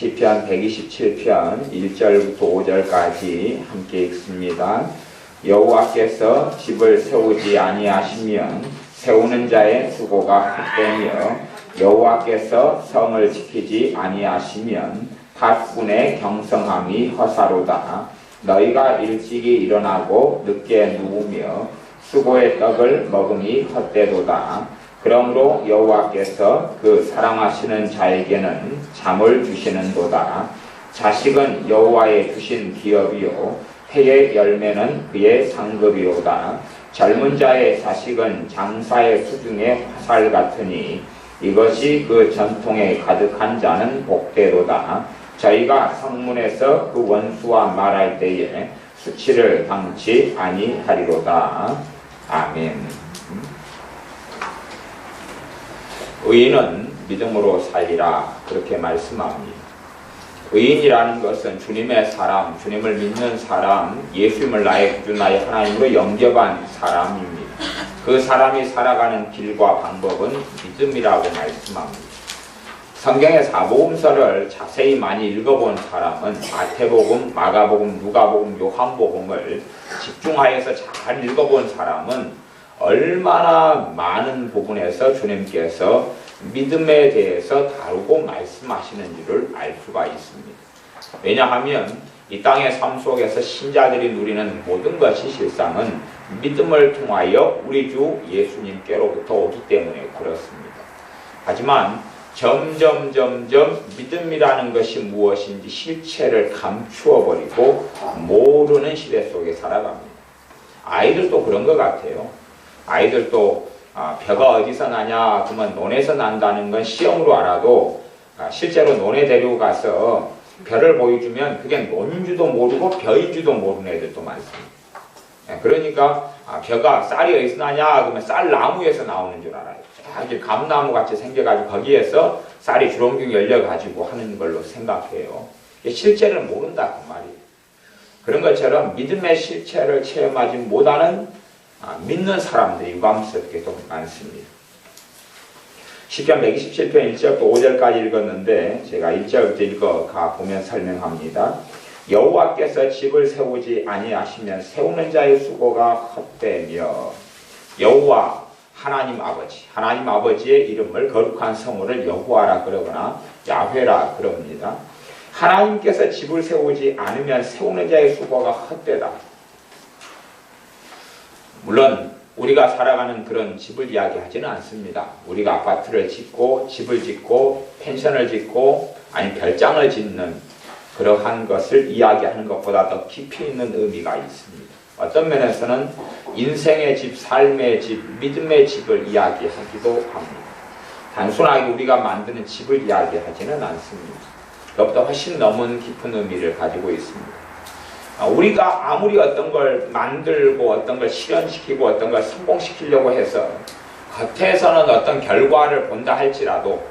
시편 127편 1절부터 5절까지 함께 읽습니다. 여호와께서 집을 세우지 아니하시면 세우는 자의 수고가 헛되며 여호와께서 성을 지키지 아니하시면 fat군의 경성함이 허사로다. 너희가 일찍이 일어나고 늦게 누우며 수고의 떡을 먹음이 헛되도다. 그러므로 여호와께서 그 사랑하시는 자에게는 잠을 주시는도다. 자식은 여호와의 주신 기업이요 해의 열매는 그의 상급이로다. 젊은 자의 자식은 장사의 수중의 화살 같으니 이것이 그 전통에 가득한 자는 복되도다. 저희가 성문에서 그 원수와 말할 때에 수치를 당치 아니하리로다. 아멘. 의인은 믿음으로 살리라 그렇게 말씀합니다. 의인이라는 것은 주님의 사람, 주님을 믿는 사람, 예수님을 나의 구주 나의 하나님으로 영접한 사람입니다. 그 사람이 살아가는 길과 방법은 믿음이라고 말씀합니다. 성경의 사복음서를 자세히 많이 읽어본 사람은 마태복음, 마가복음, 누가복음, 요한복음을 집중하여서 잘 읽어본 사람은 얼마나 많은 부분에서 주님께서 믿음에 대해서 다루고 말씀하시는지를 알 수가 있습니다. 왜냐하면 이 땅의 삶 속에서 신자들이 누리는 모든 것이 실상은 믿음을 통하여 우리 주 예수님께로부터 오기 때문에 그렇습니다. 하지만 점점 믿음이라는 것이 무엇인지 실체를 감추어 버리고 모르는 시대 속에 살아갑니다. 아이들도 그런 것 같아요. 아이들도 벼가 어디서 나냐 그러면 논에서 난다는 건 시험으로 알아도 실제로 논에 데리고 가서 벼를 보여주면 그게 논인지도 모르고 벼인지도 모르는 애들도 많습니다. 그러니까 벼가 쌀이 어디서 나냐 그러면 쌀나무에서 나오는 줄 알아요. 아주 감나무 같이 생겨가지고 거기에서 쌀이 주렁주렁 열려가지고 하는 걸로 생각해요. 실체를 모른다 그 말이에요. 그런 것처럼 믿음의 실체를 체험하지 못하는 믿는 사람들이 유감스럽게도 많습니다. 시편 127편 1절부터 5절까지 읽었는데 제가 1절부터 읽어가 보면 설명합니다. 여호와께서 집을 세우지 아니하시면 세우는 자의 수고가 헛되며 여호와 하나님 아버지의 이름을 거룩한 성물을 여호와라 그러거나 야훼라 그럽니다. 하나님께서 집을 세우지 않으면 세우는 자의 수고가 헛되다. 물론 우리가 살아가는 그런 집을 이야기하지는 않습니다. 우리가 아파트를 짓고 집을 짓고 펜션을 짓고 아니 별장을 짓는 그러한 것을 이야기하는 것보다 더 깊이 있는 의미가 있습니다. 어떤 면에서는 인생의 집, 삶의 집, 믿음의 집을 이야기하기도 합니다. 단순하게 우리가 만드는 집을 이야기하지는 않습니다. 그것보다 훨씬 넘은 깊은 의미를 가지고 있습니다. 우리가 아무리 어떤 걸 만들고 어떤 걸 실현시키고 어떤 걸 성공시키려고 해서 겉에서는 어떤 결과를 본다 할지라도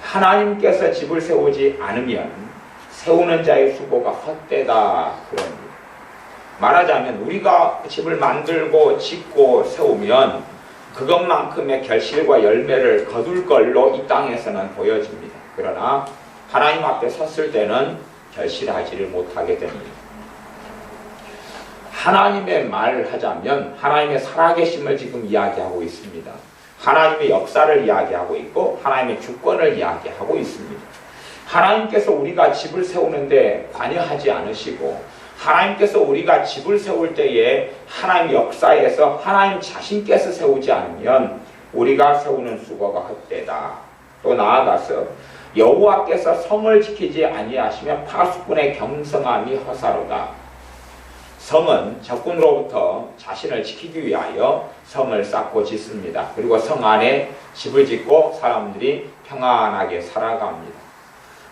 하나님께서 집을 세우지 않으면 세우는 자의 수고가 헛되다 그럽니다. 말하자면 우리가 집을 만들고 짓고 세우면 그것만큼의 결실과 열매를 거둘 걸로 이 땅에서는 보여집니다. 그러나 하나님 앞에 섰을 때는 결실하지를 못하게 됩니다. 하나님의 말을 하자면 하나님의 살아계심을 지금 이야기하고 있습니다. 하나님의 역사를 이야기하고 있고 하나님의 주권을 이야기하고 있습니다. 하나님께서 우리가 집을 세우는데 관여하지 않으시고 하나님께서 우리가 집을 세울 때에 하나님 역사에서 하나님 자신께서 세우지 않으면 우리가 세우는 수고가 헛되다. 또 나아가서 여호와께서 성을 지키지 아니하시면 파수꾼의 경성함이 허사로다. 성은 적군으로부터 자신을 지키기 위하여 성을 쌓고 짓습니다. 그리고 성 안에 집을 짓고 사람들이 평안하게 살아갑니다.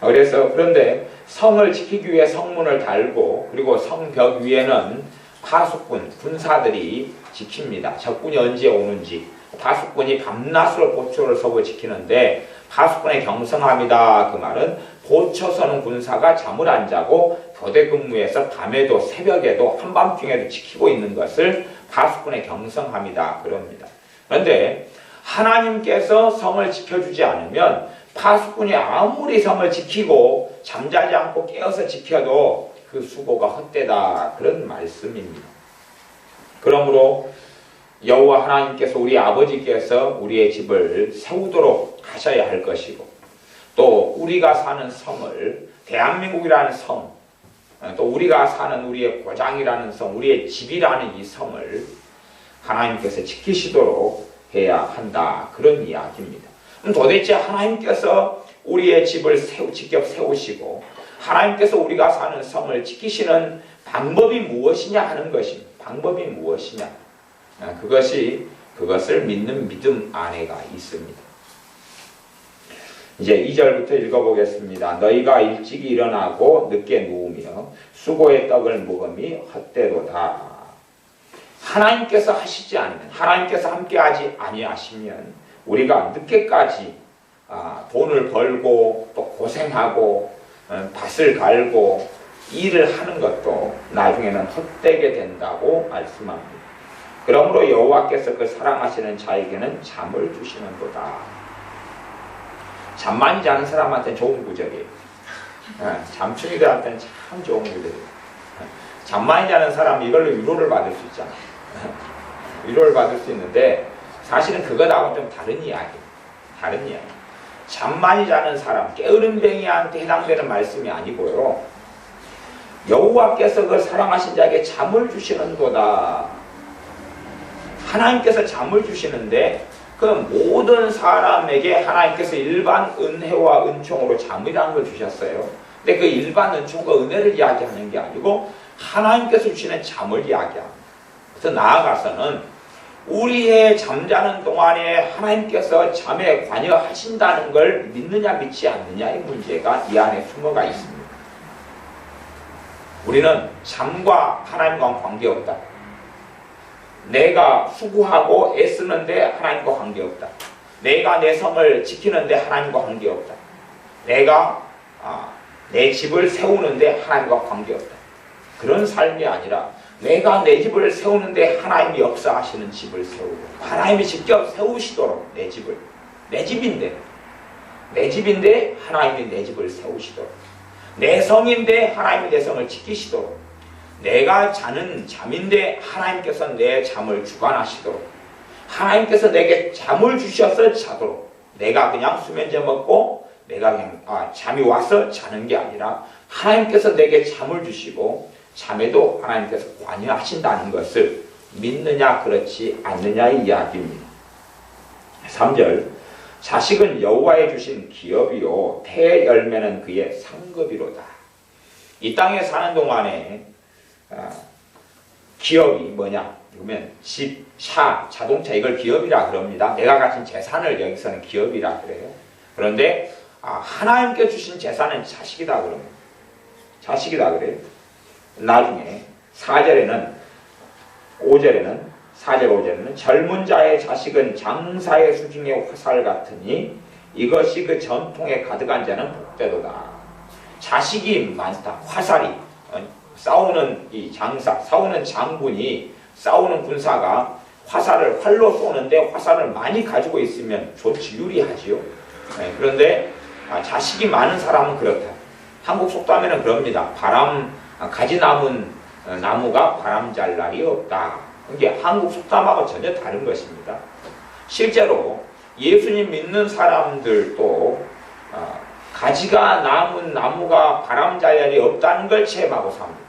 그런데 성을 지키기 위해 성문을 달고 그리고 성벽 위에는 파수꾼, 군사들이 지킵니다. 적군이 언제 오는지. 파수꾼이 밤낮으로 보초를 서고 지키는데 파수꾼의 경성함이다 그 말은 보초 서는 군사가 잠을 안 자고 교대 근무에서 밤에도 새벽에도 한밤중에도 지키고 있는 것을 파수꾼의 경성함이다 그럽니다. 그런데 하나님께서 성을 지켜주지 않으면 파수꾼이 아무리 성을 지키고 잠자지 않고 깨어서 지켜도 그 수고가 헛되다, 그런 말씀입니다. 그러므로 여호와 하나님께서, 우리 아버지께서 우리의 집을 세우도록 하셔야 할 것이고, 또 우리가 사는 성을, 대한민국이라는 성, 또 우리가 사는 우리의 고장이라는 성, 우리의 집이라는 이 성을 하나님께서 지키시도록 해야 한다, 그런 이야기입니다. 그럼 도대체 하나님께서 우리의 집을 직접 세우시고 하나님께서 우리가 사는 성을 지키시는 방법이 무엇이냐 하는 것입니다. 방법이 무엇이냐? 그것을 믿는 믿음 안에가 있습니다. 이제 2절부터 읽어보겠습니다. 너희가 일찍이 일어나고 늦게 누우며 수고의 떡을 먹음이 헛되도다. 하나님께서 하시지 않으면, 하나님께서 함께하지 아니하시면 우리가 늦게까지 돈을 벌고 또 고생하고 밭을 갈고 일을 하는 것도 나중에는 헛되게 된다고 말씀합니다. 그러므로 여호와께서 그 사랑하시는 자에게는 잠을 주시는도다. 잠 많이 자는 사람한테는 좋은 구절이에요. 잠충이들한테는 참 좋은 구절이에요. 잠 많이 자는 사람이 이걸로 위로를 받을 수 있잖아. 위로를 받을 수 있는데 사실은 그것하고는 좀 다른 이야기예요. 다른 이야기. 잠 많이 자는 사람, 게으른 뱅이한테 해당되는 말씀이 아니고요. 여호와께서 그 사랑하신 자에게 잠을 주시는도다. 하나님께서 잠을 주시는데 그 모든 사람에게 하나님께서 일반 은혜와 은총으로 잠이라는 걸 주셨어요. 근데 그 일반 은총과 은혜를 이야기하는 게 아니고 하나님께서 주시는 잠을 이야기합니다. 그래서 나아가서는 우리의 잠자는 동안에 하나님께서 잠에 관여하신다는 걸 믿느냐 믿지 않느냐의 문제가 이 안에 숨어가 있습니다. 우리는 잠과 하나님과 관계없다. 내가 수고하고 애쓰는데 하나님과 관계없다. 내가 내 성을 지키는데 하나님과 관계없다. 내가 내 집을 세우는데 하나님과 관계없다. 그런 삶이 아니라 내가 내 집을 세우는데 하나님이 역사하시는 집을 세우고 하나님이 직접 세우시도록 내 집을, 내 집인데 하나님이 내 집을 세우시도록, 내 성인데 하나님이 내 성을 지키시도록, 내가 자는 잠인데 하나님께서 내 잠을 주관하시도록, 하나님께서 내게 잠을 주셔서 자도록, 내가 그냥 수면제 먹고 내가 그냥 잠이 와서 자는 게 아니라 하나님께서 내게 잠을 주시고 잠에도 하나님께서 관여하신다는 것을 믿느냐 그렇지 않느냐의 이야기입니다. 3절, 자식은 여호와의 주신 기업이요 태의 열매는 그의 상급이로다. 이 땅에 사는 동안에 기업이 뭐냐? 그러면 집, 차, 자동차 이걸 기업이라 그럽니다. 내가 가진 재산을 여기서는 기업이라 그래요. 그런데 하나님께 주신 재산은 자식이다 그럽니다. 자식이다 그래요. 나중에 4절에는 5절에는 4절 5절에는 젊은 자의 자식은 장사의 수중의 화살 같으니 이것이 그 전통에 가득한 자는 복되도다. 자식이 많다. 화살이 싸우는 이 장사, 싸우는 장군이, 싸우는 군사가 화살을 활로 쏘는데 화살을 많이 가지고 있으면 좋지, 유리하지요. 그런데 자식이 많은 사람은 그렇다. 한국 속담에는 그럽니다. 가지 남은 나무가 바람 잘 날이 없다. 이게 한국 속담하고 전혀 다른 것입니다. 실제로 예수님 믿는 사람들도 가지가 남은 나무가 바람 잘 날이 없다는 걸 체험하고 삽니다.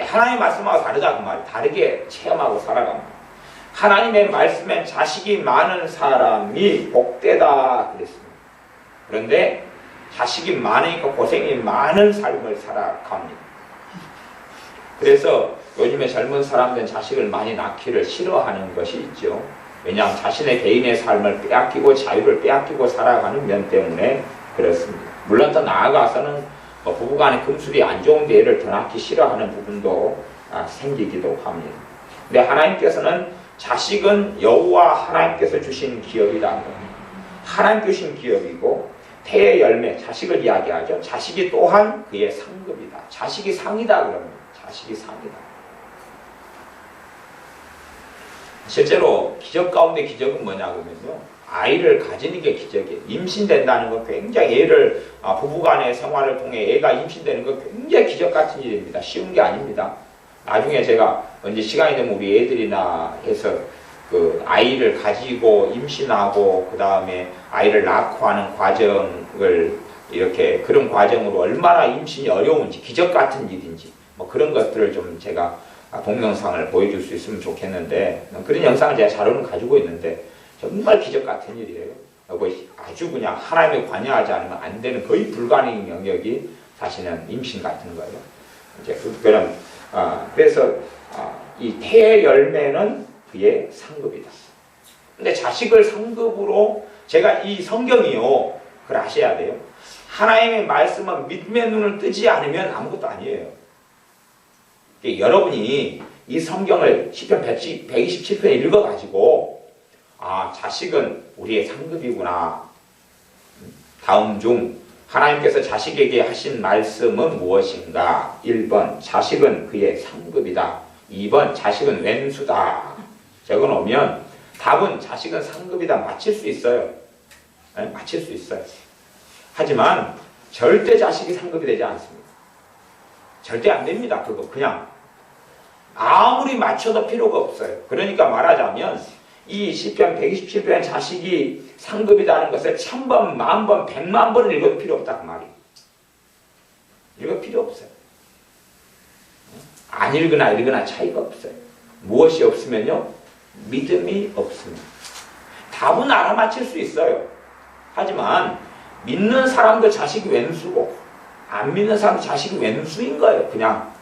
하나님의 말씀하고 다르다 그 말이에요. 다르게 체험하고 살아갑니다. 하나님의 말씀엔 자식이 많은 사람이 복되다 그랬습니다. 그런데 자식이 많으니까 고생이 많은 삶을 살아갑니다. 그래서 요즘에 젊은 사람들은 자식을 많이 낳기를 싫어하는 것이 있죠. 왜냐하면 자신의 개인의 삶을 빼앗기고 자유를 빼앗기고 살아가는 면 때문에 그렇습니다. 물론 더 나아가서는 부부간의 금술이 안 좋은데 애를 더 낳기 싫어하는 부분도 생기기도 합니다. 근데 하나님께서는 자식은 여호와 하나님께서 주신 기업이다. 하나님께 주신 기업이고 태의 열매, 자식을 이야기하죠. 자식이 또한 그의 상급이다. 자식이 상이다 그럽니다. 자식이 상이다. 실제로 기적 가운데 기적은 뭐냐 그러면요. 아이를 가지는 게 기적이에요. 임신된다는 건 굉장히 부부간의 생활을 통해 애가 임신되는 건 굉장히 기적 같은 일입니다. 쉬운 게 아닙니다. 나중에 제가 언제 시간이 되면 우리 애들이나 해서 그 아이를 가지고 임신하고 그 다음에 아이를 낳고 하는 과정을 이렇게 그런 과정으로 얼마나 임신이 어려운지 기적 같은 일인지 뭐 그런 것들을 좀 제가 동영상을 보여줄 수 있으면 좋겠는데 그런 영상을 제가 자료는 가지고 있는데 정말 기적 같은 일이에요. 아주 그냥 하나님에 관여하지 않으면 안 되는 거의 불가능한 영역이 사실은 임신 같은 거예요. 이제 그래서 이 태의 열매는 그의 상급이다. 근데 자식을 상급으로 제가 이 성경이요. 그걸 아셔야 돼요. 하나님의 말씀은 믿음의 눈을 뜨지 않으면 아무것도 아니에요. 여러분이 이 성경을 시편 127편 읽어가지고 자식은 우리의 상급이구나. 다음 중 하나님께서 자식에게 하신 말씀은 무엇인가? 1번 자식은 그의 상급이다. 2번 자식은 왼수다. 적어놓으면 답은 자식은 상급이다. 맞힐 수 있어요. 네? 맞힐 수 있어요. 하지만 절대 자식이 상급이 되지 않습니다. 절대 안 됩니다. 그거 그냥 아무리 맞춰도 필요가 없어요. 그러니까 말하자면 이 시편 127편 자식이 상급이라는 것을 1000번, 10,000번, 1,000,000번을 읽어도 필요 없다 그 말이에요. 읽어도 필요 없어요. 안 읽으나 차이가 없어요. 무엇이 없으면요? 믿음이 없습니다. 답은 알아맞힐 수 있어요. 하지만 믿는 사람도 자식이 왼수고 안 믿는 사람도 자식이 왼수인 거예요. 그러니까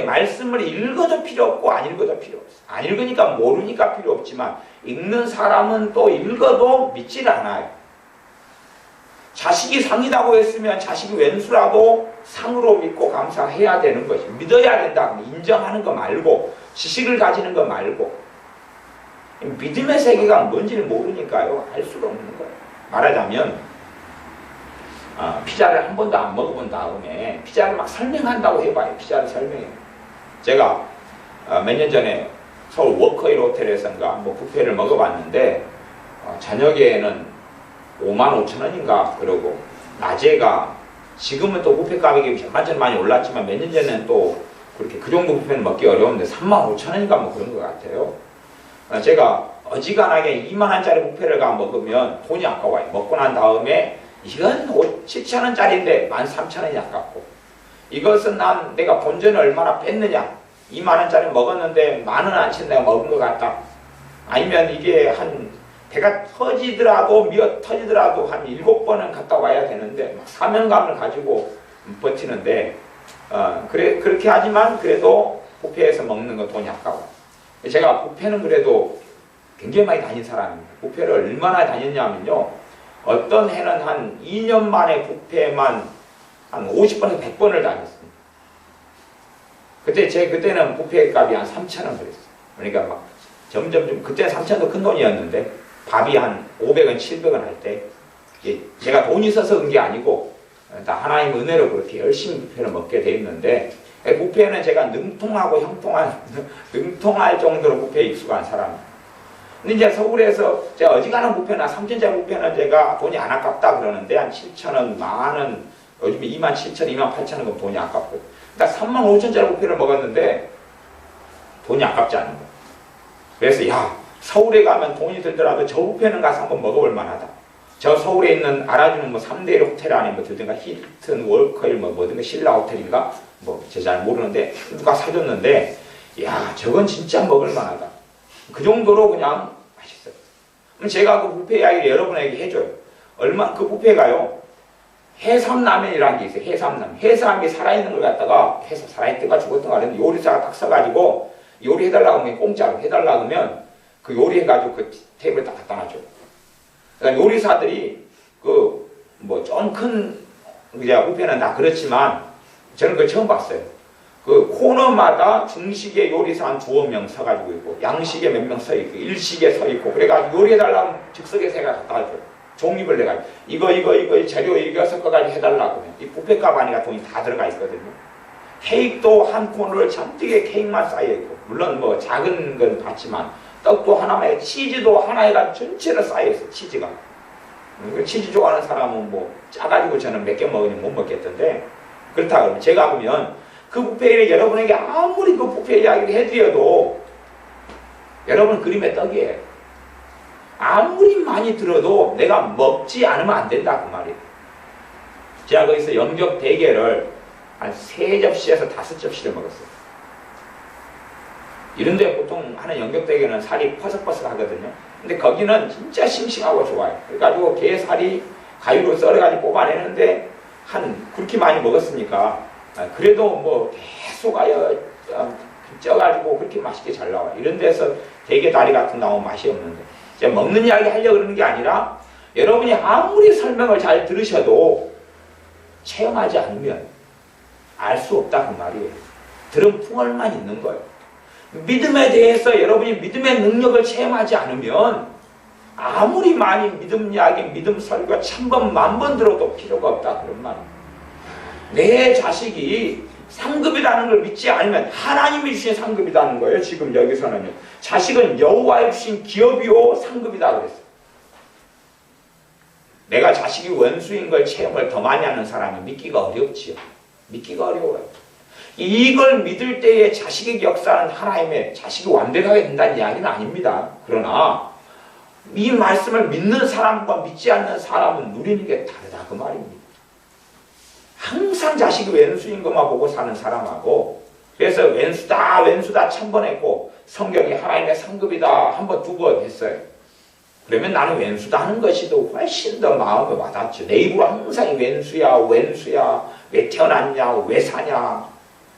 말씀을 읽어도 필요 없고 안 읽어도 필요 없어요. 안 읽으니까 모르니까 필요 없지만 읽는 사람은 또 읽어도 믿질 않아요. 자식이 상이라고 했으면 자식이 왼수라도 상으로 믿고 감사해야 되는 것이 믿어야 된다. 인정하는 거 말고 지식을 가지는 거 말고 믿음의 세계가 뭔지를 모르니까요. 알 수가 없는 거예요. 말하자면 피자를 한 번도 안 먹어본 다음에 피자를 막 설명한다고 해봐요. 피자를 설명해요. 제가 몇 년 전에 서울 워커힐 호텔에선가 뷔페를 먹어봤는데 저녁에는 55,000원인가 그러고 낮에가 지금은 또 뷔페 가격이 전반적으로 많이 올랐지만 몇 년 전에는 또 그렇게 그 정도 뷔페는 먹기 어려운데 35,000원인가 뭐 그런 것 같아요. 제가 어지간하게 20,000원짜리 뷔페를 가 먹으면 돈이 아까워요. 먹고 난 다음에 이건 7,000원짜리인데 13,000원이 아깝고 이것은 내가 본전을 얼마나 뺐느냐 20,000원짜리 먹었는데 10,000원 안 친 내가 먹은 것 같다. 아니면 이게 배가 터지더라도 미어 터지더라도 한 7번은 갔다 와야 되는데 사명감을 가지고 버티는데 그렇게 하지만 그래도 뷔페에서 먹는 건 돈이 아까워. 제가 뷔페는 그래도 굉장히 많이 다닌 사람입니다. 뷔페를 얼마나 다녔냐면요. 어떤 해는 한 2년 만에 뷔페만 한 50번에서 100번을 다녔습니다. 그때는 뷔페 값이 한 3,000원 그랬어요. 그러니까 막 점점 그때는 3,000원도 큰 돈이었는데 밥이 한 500원, 700원 할 때 제가 돈이 있어서 그런 게 아니고 다 하나님 은혜로 그렇게 열심히 뷔페를 먹게 돼 있는데 뷔페는 제가 능통하고 능통할 정도로 뷔페에 익숙한 사람입니다. 근데 이제 서울에서 제가 어지간한 뷔페나 3,000원짜리 뷔페는 제가 돈이 안 아깝다 그러는데 한 7,000원, 10,000원, 요즘에 27,000원, 28,000원 그럼 돈이 아깝고 그러니까 35,000원짜리 뷔페를 먹었는데 돈이 아깝지 않은 거예요. 그래서 서울에 가면 돈이 들더라도 저 뷔페는 가서 한번 먹어볼 만하다. 저 서울에 있는 알아주는 3대1 호텔 안에 들든가 힐튼, 월커힐 뭐든가 신라 호텔인가 제가 잘 모르는데 누가 사줬는데 저건 진짜 먹을 만하다. 그 정도로 그냥 맛있어요. 그럼 제가 그 뷔페 이야기를 여러분에게 해줘요. 그 뷔페가요. 해삼라면이라는 게 있어요. 해삼이 살아있는 걸 갖다가 살아있던가 죽었던가 하는데 요리사가 딱 써가지고 요리해달라고 하면 공짜로 해달라고 하면 그 요리해가지고 그 테이블에 딱 갖다 놔줘요. 그러니까 요리사들이 좀 큰 뷔페는 다 그렇지만 저는 그걸 처음 봤어요. 그 코너마다 중식에 요리사 한 2-명 서가지고 있고 양식에 몇 명 서있고 일식에 서있고 그래가지고 요리해달라고 하면 즉석에 새가 갖다 가지고 종입을 내가지고 이거 재료 이거 섞어가지고 해달라고 하면 이 뷔페 값 아니까 돈이 다 들어가 있거든요. 케이크도 한 코너를 잔뜩에 케이크만 쌓여있고 물론 작은 건 봤지만 떡도 하나에 치즈도 하나에가 전체로 쌓여있어. 치즈가. 치즈 좋아하는 사람은 뭐 짜가지고 저는 몇 개 먹으면 못 먹겠던데, 그렇다 그러면 제가 보면 그 뷔페에 여러분에게 아무리 그 뷔페 이야기를 해드려도 여러분 그림의 떡이에요. 아무리 많이 들어도 내가 먹지 않으면 안 된다 그 말이에요. 제가 거기서 영적 대게를 한 3접시에서 5접시를 먹었어요. 이런데 보통 하는 영적 대게는 살이 퍼석퍼석 하거든요. 근데 거기는 진짜 싱싱하고 좋아요. 그래가지고 게살이 가위로 썰어가지고 뽑아내는데 그렇게 많이 먹었으니까 그래도 뭐 계속 쪄가지고 그렇게 맛있게 잘 나와요. 이런 데서 대게 다리 같은 거 나오면 맛이 없는데, 제가 먹는 이야기 하려고 그러는 게 아니라 여러분이 아무리 설명을 잘 들으셔도 체험하지 않으면 알 수 없다 그 말이에요. 들은 풍월만 있는 거예요. 믿음에 대해서 여러분이 믿음의 능력을 체험하지 않으면 아무리 많이 믿음 이야기, 믿음 설교 1000번, 10,000번 들어도 필요가 없다 그런 말입니다. 내 자식이 상급이라는 걸 믿지 않으면 하나님이 주신 상급이라는 거예요. 지금 여기서는요. 자식은 여호와의 주신 기업이요 상급이다 그랬어요. 내가 자식이 원수인 걸 체험을 더 많이 하는 사람이 믿기가 어렵지요. 믿기가 어려워요. 이걸 믿을 때에 자식에게 역사하는 하나님의 자식이 완벽하게 된다는 이야기는 아닙니다. 그러나 이 말씀을 믿는 사람과 믿지 않는 사람은 누리는 게 다르다 그 말입니다. 항상 자식이 왼수인 것만 보고 사는 사람하고, 그래서 왼수다 1000번 했고 성경이 하나님의 상급이다 1번 2번 했어요. 그러면 나는 왼수다 하는 것이 더 훨씬 더 마음에 와닿죠. 내 입으로 항상 왼수야 왜 태어났냐 왜 사냐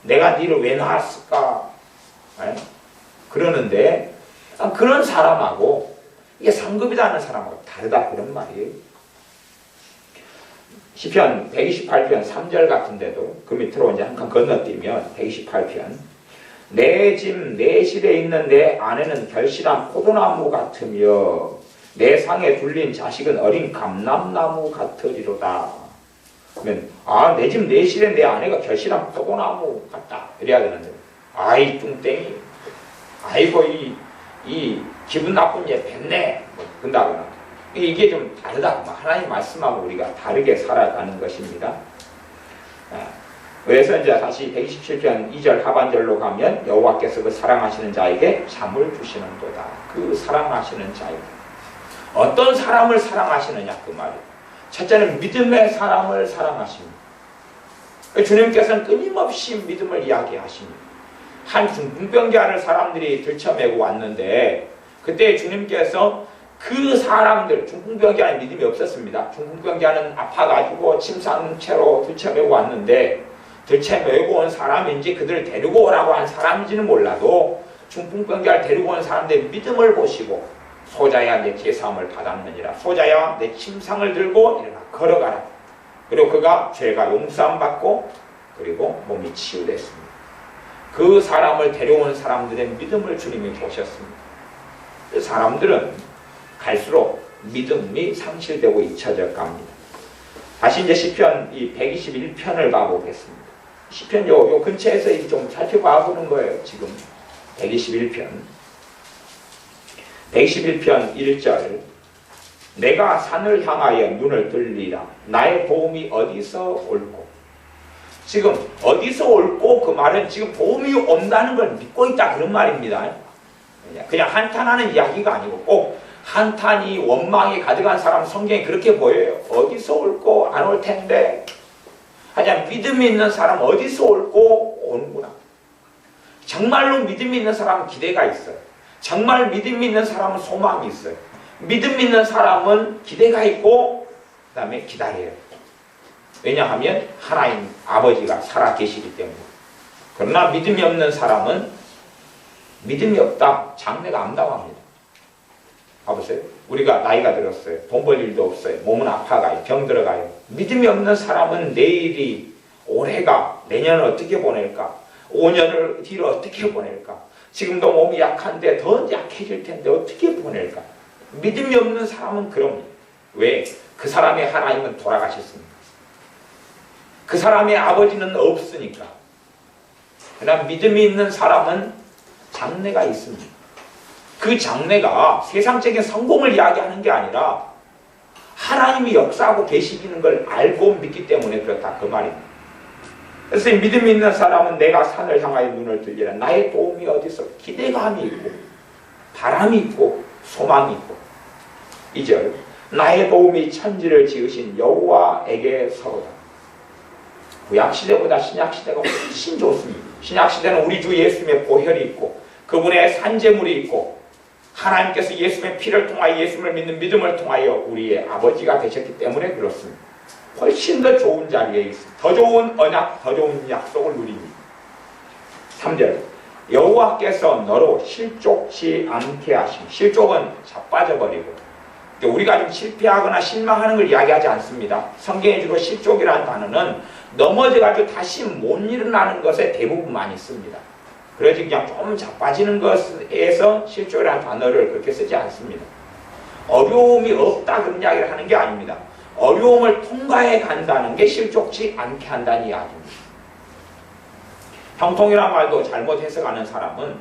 내가 니를 왜 낳았을까 그러는데 그런 사람하고 이게 상급이다 하는 사람하고 다르다 그런 말이에요. 시편 128편 3절 같은데도 그 밑으로 이제 한 칸 건너뛰면 128편 내 집 내 실에 있는 내 아내는 결실한 포도나무 같으며 내 상에 둘린 자식은 어린 감람나무 같으리로다. 그러면 내 집 내 실에 내 아내가 결실한 포도나무 같다 이래야 되는데, 아이 뚱땡이 아이고 이 기분 나쁜 얘 뱉네 뭐 그런다거나 이게 좀 다르다. 하나님 말씀하고 우리가 다르게 살아가는 것입니다. 그래서 이제 다시 127편 2절 하반절로 가면 여호와께서 그 사랑하시는 자에게 잠을 주시는도다. 그 사랑하시는 자에게 어떤 사람을 사랑하시느냐 그 말이에요. 첫째는 믿음의 사람을 사랑하십니다. 주님께서는 끊임없이 믿음을 이야기하십니다. 한 중풍병자를 사람들이 들쳐매고 왔는데 그때 주님께서 그 사람들, 중풍병자는 믿음이 없었습니다. 중풍병자는 아파가지고 침상채로 들쳐매고 왔는데 들쳐매고 온 사람인지 그들을 데리고 오라고 한 사람인지는 몰라도 중풍병자를 데리고 온 사람들의 믿음을 보시고 소자야 내 제사함을 받았느니라. 소자야 내 침상을 들고 일어나 걸어가라. 그리고 그가 죄가 용서함 받고 그리고 몸이 치유됐습니다. 그 사람을 데려온 사람들의 믿음을 주님이 보셨습니다. 그 사람들은 갈수록 믿음이 상실되고 잊혀져 갑니다. 다시 이제 시편 이 121편을 봐보겠습니다. 시편 요 근처에서 좀 살펴봐 보는 거예요. 지금 121편 1절 내가 산을 향하여 눈을 들리라. 나의 도움이 어디서 올꼬. 지금 어디서 올꼬 그 말은 지금 도움이 온다는 걸 믿고 있다 그런 말입니다. 그냥 한탄하는 이야기가 아니고 꼭 한탄이 원망이 가득한 사람 성경이 그렇게 보여요. 어디서 올꼬 안 올 텐데. 하지만 믿음이 있는 사람 어디서 올꼬 오는구나. 정말로 믿음이 있는 사람은 기대가 있어요. 정말 믿음이 있는 사람은 소망이 있어요. 믿음 있는 사람은 기대가 있고 그 다음에 기다려요. 왜냐하면 하나님 아버지가 살아계시기 때문에. 그러나 믿음이 없는 사람은 믿음이 없다. 장래가 암담합니다. 봐보세요. 우리가 나이가 들었어요. 돈 벌 일도 없어요. 몸은 아파가요. 병 들어가요. 믿음이 없는 사람은 내일이 올해가 내년을 어떻게 보낼까? 5년을 뒤로 어떻게 보낼까? 지금도 몸이 약한데 더 약해질 텐데 어떻게 보낼까? 믿음이 없는 사람은 그럽니다. 왜? 그 사람의 하나님은 돌아가셨습니다. 그 사람의 아버지는 없으니까. 그러나 믿음이 있는 사람은 장래가 있습니다. 그 장래가 세상적인 성공을 이야기하는 게 아니라 하나님이 역사하고 계시는 걸 알고 믿기 때문에 그렇다 그 말입니다. 그래서 믿음이 있는 사람은 내가 산을 향하여 눈을 들리라. 나의 도움이 어디서 기대감이 있고 바람이 있고 소망이 있고. 2절 나의 도움이 천지를 지으신 여호와에게서로다. 구약시대보다 신약시대가 훨씬 좋습니다. 신약시대는 우리 주 예수님의 보혈이 있고 그분의 산재물이 있고 하나님께서 예수님의 피를 통하여 예수님을 믿는 믿음을 통하여 우리의 아버지가 되셨기 때문에 그렇습니다. 훨씬 더 좋은 자리에 있습니다. 더 좋은 언약, 더 좋은 약속을 누립니다. 3절 여호와께서 너로 실족치 않게 하심. 실족은 자빠져버리고 우리가 좀 실패하거나 실망하는 걸 이야기하지 않습니다. 성경에 주로 실족이라는 단어는 넘어져가지고 다시 못 일어나는 것에 대부분 많이 씁니다. 그러지 그냥 좀 자빠지는 것에서 실족이라는 단어를 그렇게 쓰지 않습니다. 어려움이 없다 그런 이야기를 하는 게 아닙니다. 어려움을 통과해 간다는 게 실족치 않게 한다는 이야기입니다. 형통이란 말도 잘못 해석하는 사람은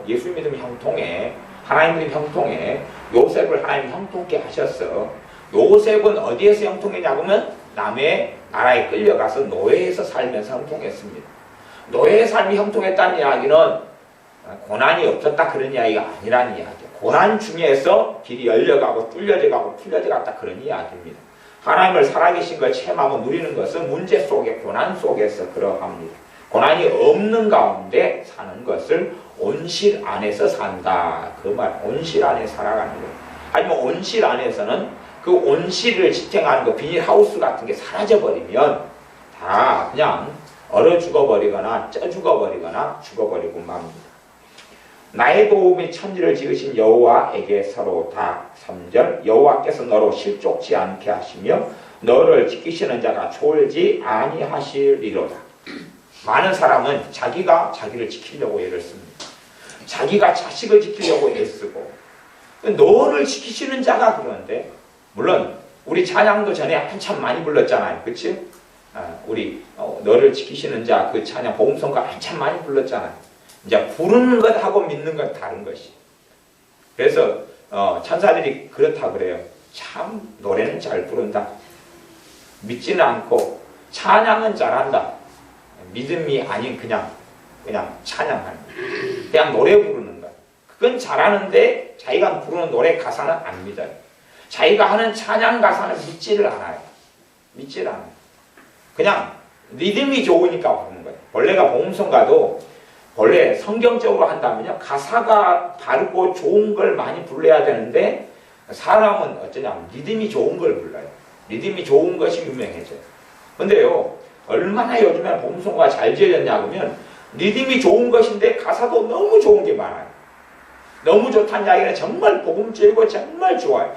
예수 믿음 형통해, 하나님 믿음 형통해, 요셉을 하나님 형통케 하셨어. 요셉은 어디에서 형통했냐고 하면 남의 나라에 끌려가서 노예에서 살면서 형통했습니다. 노예의 삶이 형통했다는 이야기는 고난이 없었다 그런 이야기가 아니라는 이야기예요. 고난 중에서 길이 열려가고 뚫려져 가고 풀려져 갔다 그런 이야기입니다. 하나님을 살아계신 걸 체험하고 누리는 것은 문제 속에 고난 속에서 그러합니다. 고난이 없는 가운데 사는 것을 온실 안에서 산다. 그 말, 온실 안에 살아가는 거예요. 아니면 온실 안에서는 그 온실을 지탱하는 거 비닐하우스 같은 게 사라져버리면 다 그냥 얼어 죽어버리거나 쪄 죽어버리거나 죽어버리고 맙니다. 나의 도움이 천지를 지으신 여호와에게서로다. 3절 여호와께서 너로 실족치 않게 하시며 너를 지키시는 자가 졸지 아니하시리로다. 많은 사람은 자기가 자기를 지키려고 애를 씁니다. 자기가 자식을 지키려고 애쓰고 너를 지키시는 자가 그러는데 물론 우리 찬양도 전에 한참 많이 불렀잖아요. 그치? 우리 너를 지키시는 자 그 찬양 복음성가 한참 많이 불렀잖아요. 이제 부르는 것하고 믿는 건 다른 것이. 그래서 천사들이 그렇다 그래요. 참 노래는 잘 부른다. 믿지는 않고 찬양은 잘한다. 믿음이 아닌 그냥 찬양하는 거. 그냥 노래 부르는 거. 그건 잘하는데 자기가 부르는 노래 가사는 안 믿어요. 자기가 하는 찬양 가사는 믿지를 않아요. 믿지를 않아요. 그냥 리듬이 좋으니까 부르는 거예요. 원래가 복음성가도 원래 성경적으로 한다면요 가사가 바르고 좋은 걸 많이 불러야 되는데 사람은 어쩌냐면 리듬이 좋은 걸 불러요. 리듬이 좋은 것이 유명해져요. 근데요 얼마나 요즘에 복음성가가 잘 지어졌냐 그러면 리듬이 좋은 것인데 가사도 너무 좋은 게 많아요. 너무 좋다는 이야기는 정말 복음적이고 정말 좋아요.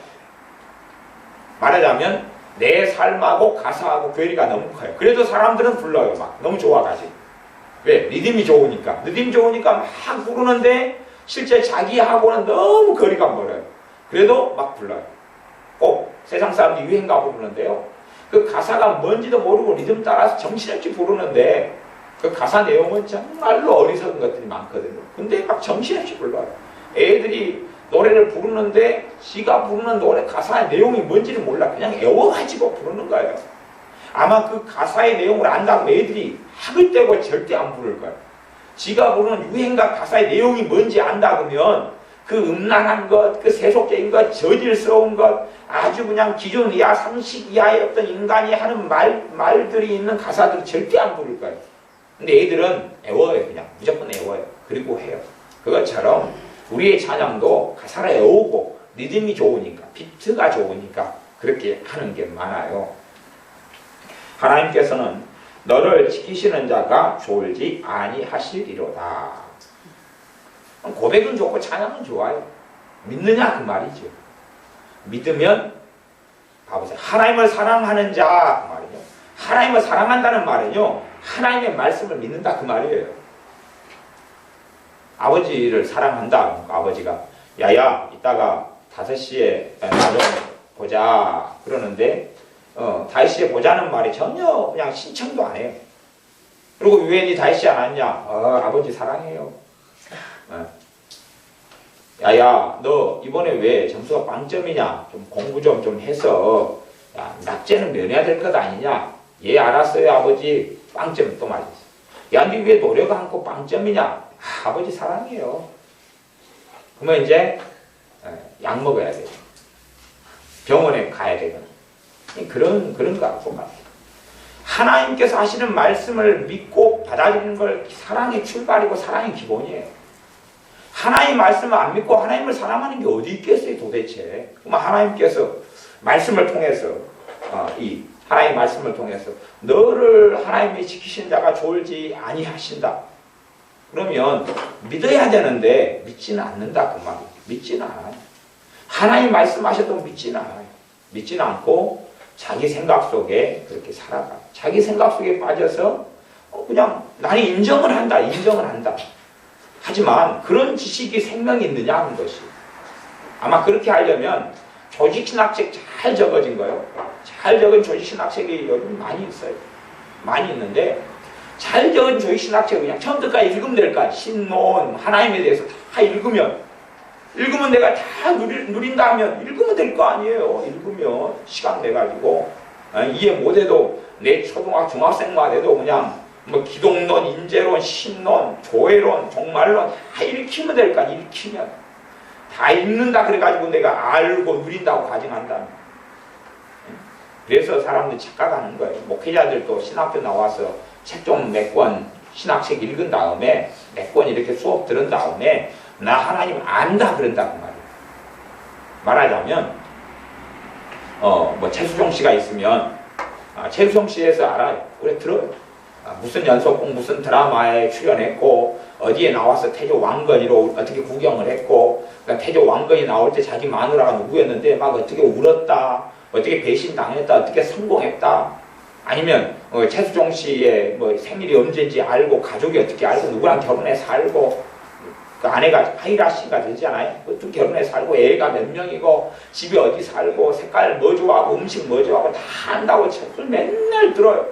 말하자면 내 삶하고 가사하고 괴리가 너무 커요. 그래도 사람들은 불러요. 막 너무 좋아가지고. 왜? 리듬이 좋으니까. 리듬이 좋으니까 막 부르는데 실제 자기하고는 너무 거리가 멀어요. 그래도 막 불러요. 꼭 세상 사람들이 유행가 부르는데요. 그 가사가 뭔지도 모르고 리듬 따라서 정신없이 부르는데 그 가사 내용은 정말로 어리석은 것들이 많거든요. 근데 막 정신없이 불러요. 애들이 노래를 부르는데 지가 부르는 노래 가사의 내용이 뭔지를 몰라. 그냥 애워가지고 부르는 거예요. 아마 그 가사의 내용을 안다고 애들이 학을 떼고 절대 안 부를 거예요. 지가 부르는 유행가 가사의 내용이 뭔지 안다 그러면 그 음란한 것, 그 세속적인 것, 저질스러운 것, 아주 그냥 기존 이하, 상식 이하의 어떤 인간이 하는 말들이 있는 가사들을 절대 안 부를 거예요. 근데 애들은 애워요. 그냥 무조건 애워요. 그리고 해요. 그것처럼 우리의 찬양도 가사를 애우고 리듬이 좋으니까, 비트가 좋으니까 그렇게 하는 게 많아요. 하나님께서는 너를 지키시는 자가 졸지 아니하시리로다. 고백은 좋고 찬양은 좋아요. 믿느냐 그 말이죠. 믿으면 봐보세요. 하나님을 사랑하는 자 그 말이요. 하나님을 사랑한다는 말은요. 하나님의 말씀을 믿는다 그 말이에요. 아버지를 사랑한다. 아버지가 야야 이따가 5시에 나 좀 보자 그러는데 5시에 보자는 말이 전혀 그냥 신청도 안 해요. 그리고 왜 니 5시에 안 왔냐? 아버지 사랑해요. 야야 너 이번에 왜 점수가 빵점이냐? 좀 공부 좀 해서 야, 낙제는 면해야 될 것 아니냐? 예 알았어요 아버지. 빵점 또 말했어. 야 니 왜 노력 않고 빵점이냐? 아버지 사랑해요. 그러면 이제 약 먹어야 돼요. 병원에 가야 되거나 그런 거 같고 말이에요. 하나님께서 하시는 말씀을 믿고 받아들이는 걸 사랑의 출발이고 사랑의 기본이에요. 하나님 말씀을 안 믿고 하나님을 사랑하는 게 어디 있겠어요 도대체. 그럼 하나님께서 말씀을 통해서 이 하나님 말씀을 통해서 너를 하나님이 지키신 자가 졸지 아니하신다. 그러면 믿어야 되는데 믿지는 않는다 그 말이에요. 믿지는 않아요. 하나님 말씀하셔도 믿지는 않아요. 믿지는 않고 자기 생각 속에 그렇게 살아가요. 자기 생각 속에 빠져서 그냥 나는 인정을 한다. 하지만 그런 지식이 생명이 있느냐 하는 것이. 아마 그렇게 하려면 조직신학책 잘 적어진 거요. 잘 적은 조직신학책이 여기 많이 있어요. 많이 있는데 잘 적은 조직신학책 그냥 처음부터까지 읽으면 될까? 신론, 하나님에 대해서 다 읽으면 내가 다 누린다 하면 읽으면 될 거 아니에요. 읽으면 시간 내가지고 이해 못해도 내 중학생만 해도 그냥 뭐 기독론, 인재론, 신론, 조회론, 종말론 다 읽히면 될 거 아니에요. 읽히면 다 읽는다 그래가지고 내가 알고 누린다고 가정한다면. 그래서 사람들이 착각하는 거예요. 목회자들도 신학교 나와서 책 좀 몇 권 신학책 읽은 다음에 몇 권 이렇게 수업 들은 다음에 나 하나님 안다 그런다 그 말이에요. 말하자면 뭐 최수종 씨가 있으면 최수종 씨에서 알아요. 그래 들어요. 무슨 연속곡 무슨 드라마에 출연했고 어디에 나와서 태조 왕건이로 어떻게 구경을 했고 그러니까 태조 왕건이 나올 때 자기 마누라가 누구였는데 막 어떻게 울었다. 어떻게 배신당했다. 어떻게 성공했다. 아니면 최수종 씨의 뭐 생일이 언제인지 알고 가족이 어떻게 알고 누구랑 결혼해 살고 그 아내가 하이라 씨가 되잖아요. 또 결혼해 살고 애가 몇 명이고 집이 어디 살고 색깔 뭐 좋아하고 음식 뭐 좋아하고 다 안다고 책을 맨날 들어요.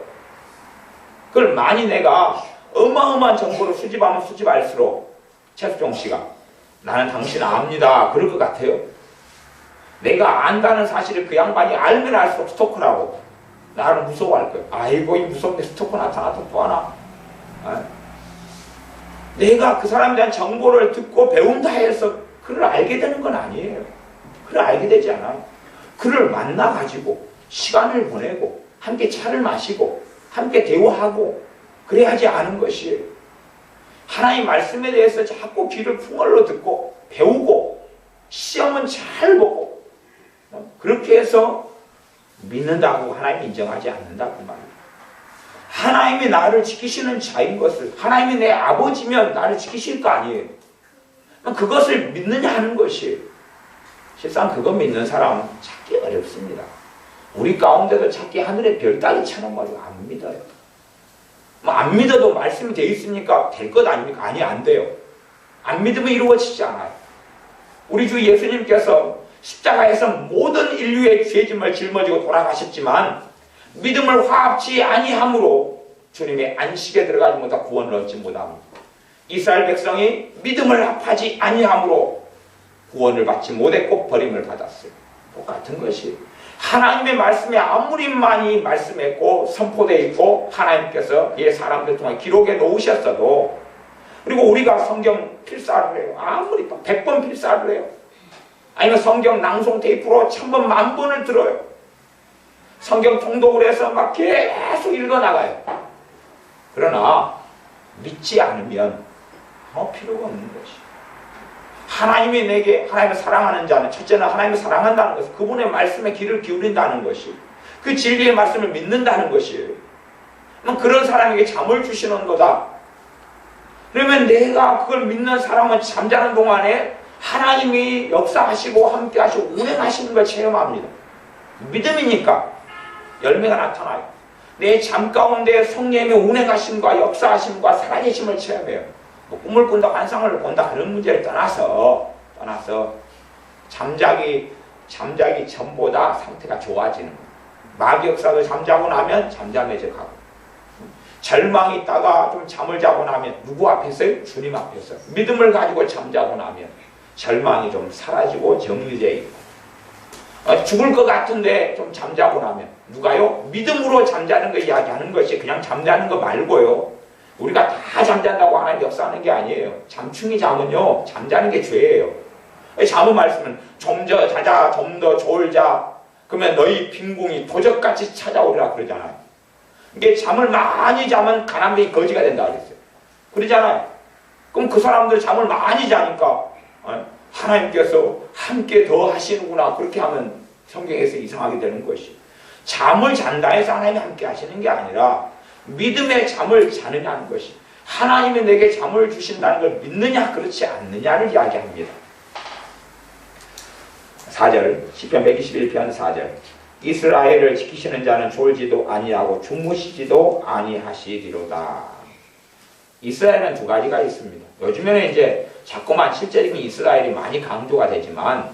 그걸 많이 내가 어마어마한 정보를 수집하면 수집할수록 최수종 씨가 나는 당신 압니다. 그럴 것 같아요. 내가 안다는 사실을 그 양반이 알면 알수록 스토커라고 나를 무서워할 거예요. 아이고 이 무섭게 스토커 나타났다 또 하나. 내가 그 사람에 대한 정보를 듣고 배운다 해서 그를 알게 되는 건 아니에요. 그를 알게 되지 않아요. 그를 만나가지고 시간을 보내고 함께 차를 마시고 함께 대화하고 그래야지 아는 것이에요. 하나님 말씀에 대해서 자꾸 귀를 풍얼로 듣고 배우고 시험은 잘 보고 그렇게 해서 믿는다고 하나님 인정하지 않는다 그 말이에요. 하나님이 나를 지키시는 자인 것을 하나님이 내 아버지면 나를 지키실 거 아니에요. 그것을 믿느냐 하는 것이에요. 실상 그거 믿는 사람은 찾기 어렵습니다. 우리 가운데도 찾기 하늘의 별 따기 처럼 말이에요. 안 믿어요. 안 믿어도 말씀이 되어 있으니까 될 것 아닙니까? 아니 안 돼요. 안 믿으면 이루어지지 않아요. 우리 주 예수님께서 십자가에서 모든 인류의 죄짐을 짊어지고 돌아가셨지만 믿음을 화합치 아니함으로 주님의 안식에 들어가지 못하고 구원을 얻지 못합니다. 이스라엘 백성이 믿음을 합하지 아니함으로 구원을 받지 못했고 버림을 받았어요. 똑같은 것이 하나님의 말씀에 아무리 많이 말씀했고 선포되어 있고 하나님께서 이 사람들 통해 기록해 놓으셨어도 그리고 우리가 성경 필사를 해요. 아무리 100번 필사를 해요. 아니면 성경 낭송 테이프로 1000번, 10,000번을 들어요. 성경 통독을 해서 막 계속 읽어나가요. 그러나 믿지 않으면 아무 필요가 없는 것이. 하나님이 내게 하나님을 사랑하는 자는 첫째는 하나님을 사랑한다는 것은 그분의 말씀에 귀를 기울인다는 것이 그 진리의 말씀을 믿는다는 것이에요. 그런 사람에게 잠을 주시는 거다. 그러면 내가 그걸 믿는 사람은 잠자는 동안에 하나님이 역사하시고 함께하시고 운행하시는 걸 체험합니다. 믿음이니까 열매가 나타나요. 내 잠 가운데 성령님의 운행하심과 역사하심과 살아계심을 체험해요. 뭐 꿈을 꾼다, 환상을 본다 그런 문제를 떠나서 잠자기 전보다 상태가 좋아지는 거예요. 마귀 역사도 잠자고 나면 잠잠해져 가고 절망이 있다가 좀 잠을 자고 나면 누구 앞에서요? 주님 앞에서 믿음을 가지고 잠자고 나면 절망이 좀 사라지고 정리되어 있고 죽을 것 같은데 좀 잠자고 나면 누가요? 믿음으로 잠자는 거 이야기하는 것이 그냥 잠자는 거 말고요. 우리가 다 잠잔다고 하나님 역사하는 게 아니에요. 잠충이 잠은요. 잠자는 게 죄예요. 잠은 말씀은 좀 더 자자 좀 더 졸자 그러면 너희 빈궁이 도적같이 찾아오리라 그러잖아요. 이게 잠을 많이 자면 가난뱅이 거지가 된다 그랬어요. 그러잖아요. 그럼 그 사람들 잠을 많이 자니까 하나님께서 함께 더 하시는구나 그렇게 하면 성경에서 이상하게 되는 것이 잠을 잔다 해서 하나님이 함께 하시는 게 아니라 믿음의 잠을 자느냐는 것이 하나님이 내게 잠을 주신다는 걸 믿느냐 그렇지 않느냐를 이야기합니다. 4절 시편 121편 4절 이스라엘을 지키시는 자는 졸지도 아니하고 주무시지도 아니하시리로다. 이스라엘은 두 가지가 있습니다. 요즘에는 이제 자꾸만 실제적인 이스라엘이 많이 강조가 되지만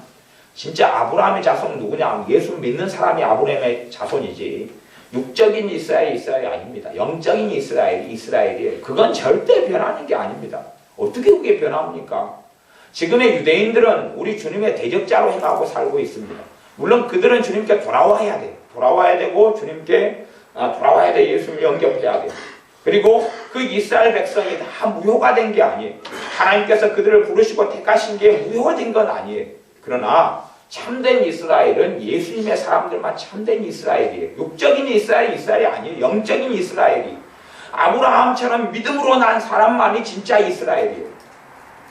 진짜 아브라함의 자손은 누구냐? 예수 믿는 사람이 아브라함의 자손이지 육적인 이스라엘이 아닙니다. 영적인 이스라엘이에요. 그건 절대 변하는 게 아닙니다. 어떻게 그게 변합니까? 지금의 유대인들은 우리 주님의 대적자로 행하고 살고 있습니다. 물론 그들은 주님께 돌아와야 돼요. 돌아와야 되고 주님께 돌아와야 돼. 예수를 영접해야 돼요. 그리고 그 이스라엘 백성이 다 무효가 된 게 아니에요. 하나님께서 그들을 부르시고 택하신 게 무효가 된 건 아니에요. 그러나 참된 이스라엘은 예수님의 사람들만 참된 이스라엘이에요. 육적인 이스라엘이 아니에요. 영적인 이스라엘이. 아브라함처럼 믿음으로 난 사람만이 진짜 이스라엘이에요.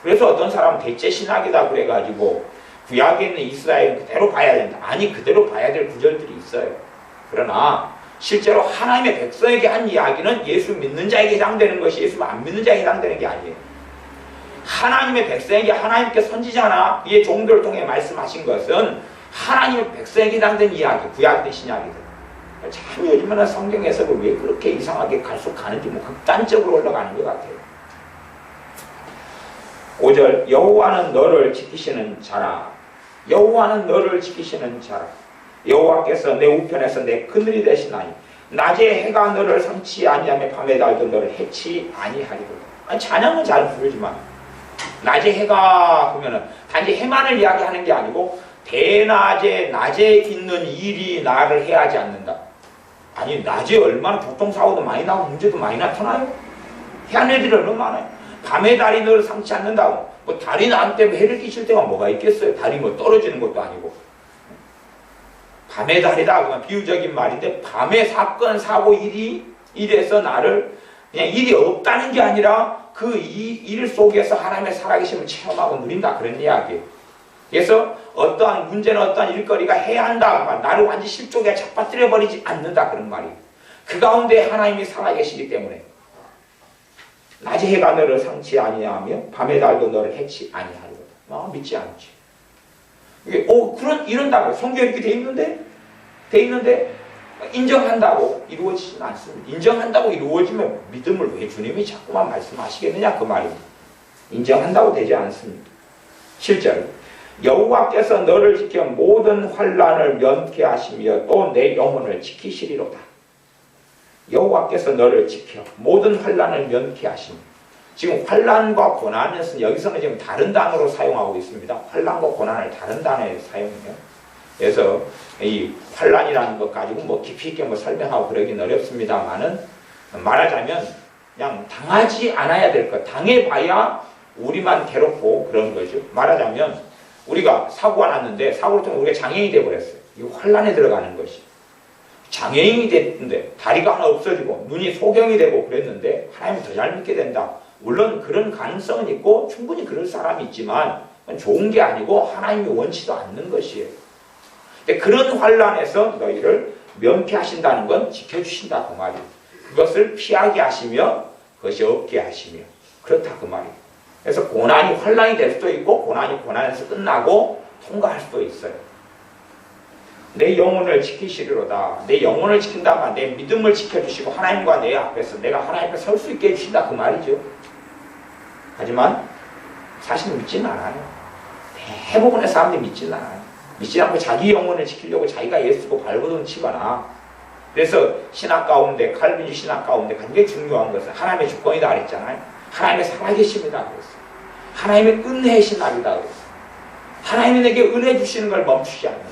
그래서 어떤 사람은 대체 신학이다 그래가지고 구약에 있는 이스라엘은 그대로 봐야 된다. 아니 그대로 봐야 될 구절들이 있어요. 그러나 실제로 하나님의 백성에게 한 이야기는 예수 믿는 자에게 해당되는 것이 예수 안 믿는 자에게 해당되는 게 아니에요. 하나님의 백성에게 하나님께 선지자나 이의 종들을 통해 말씀하신 것은 하나님의 백성에게 해당되는 이야기, 구약이든 신약이든. 참 요즘에는 성경 해석을 왜 그렇게 이상하게 갈수록 가는지 극단적으로 올라가는 것 같아요. 5절 여호와는 너를 지키시는 자라. 여호와는 너를 지키시는 자라. 여호와께서 내 우편에서 내 그늘이 되시나니 낮에 해가 너를 상치 아니하며 밤에 달도 너를 해치 아니하리로다. 찬양은 잘 부르지만 낮에 해가 보면은 단지 해만을 이야기하는 게 아니고 대낮에 낮에 있는 일이 나를 해하지 않는다. 아니 낮에 얼마나 교통사고도 많이 나고 문제도 많이 나타나요. 해안 애들이 얼마나 많아요. 밤에 달이 너를 상치 않는다고. 뭐 달이 나한테 해를 끼칠 때가 뭐가 있겠어요. 달이 뭐 떨어지는 것도 아니고. 밤의 달이다 그러면 비유적인 말인데 밤에 사건 사고 일이 이래서 나를 그냥 일이 없다는 게 아니라 그 일 속에서 하나님의 살아계심을 체험하고 누린다 그런 이야기예요. 그래서 어떠한 문제는 어떠한 일거리가 해야 한다 나를 완전히 실족에 잡아뜨려 버리지 않는다 그런 말이에요. 그 가운데 하나님이 살아계시기 때문에 낮에 해가 너를 상치 아니하며 밤의 달도 너를 해치 아니하리로다. 믿지 않지. 이게 이런다고 성경에 이렇게 돼 있는데 인정한다고 이루어지진 않습니다. 인정한다고 이루어지면 믿음을 왜 주님이 자꾸만 말씀하시겠느냐 그 말입니다. 인정한다고 되지 않습니다. 7절 여호와께서 너를 지켜 모든 환난을 면케하시며 또 내 영혼을 지키시리로다. 여호와께서 너를 지켜 모든 환난을 면케하시며 지금 환난과 고난은 여기서는 지금 다른 단어로 사용하고 있습니다. 환난과 고난을 다른 단어에 사용해요. 그래서 이 환난이라는 것 가지고 뭐 깊이 있게 뭐 설명하고 그러긴 어렵습니다만은 말하자면 그냥 당하지 않아야 될 것. 당해봐야 우리만 괴롭고 그런 거죠. 말하자면 우리가 사고가 났는데 사고를 통해 우리가 장애인이 돼버렸어요. 이 환난에 들어가는 것이. 장애인이 됐는데 다리가 하나 없어지고 눈이 소경이 되고 그랬는데 하나님 더 잘 믿게 된다. 물론 그런 가능성은 있고 충분히 그럴 사람이 있지만 좋은 게 아니고 하나님이 원치도 않는 것이에요. 근데 그런 환난에서 너희를 면피하신다는 건 지켜주신다 그 말이에요. 그것을 피하게 하시며 그것이 없게 하시며 그렇다 그 말이에요. 그래서 고난이 환난이 될 수도 있고 고난이 고난에서 끝나고 통과할 수도 있어요. 내 영혼을 지키시리로다. 내 영혼을 지킨다면 내 믿음을 지켜주시고 하나님과 내 앞에서 내가 하나님 앞에 설 수 있게 해주신다 그 말이죠. 하지만 사실 믿지는 않아요. 대부분의 사람들이 믿지는 않아요. 믿지 않고 자기 영혼을 지키려고 자기가 예수고 발버둥 치거나 그래서 신학 가운데 칼빈주 신학 가운데 굉장히 중요한 것은 하나님의 주권이다 그랬잖아요. 하나님의 살아계심이다 그랬어요. 하나님의 끝내신 날이다 그랬어요. 하나님이 내게 은혜 주시는 걸 멈추지 않는다.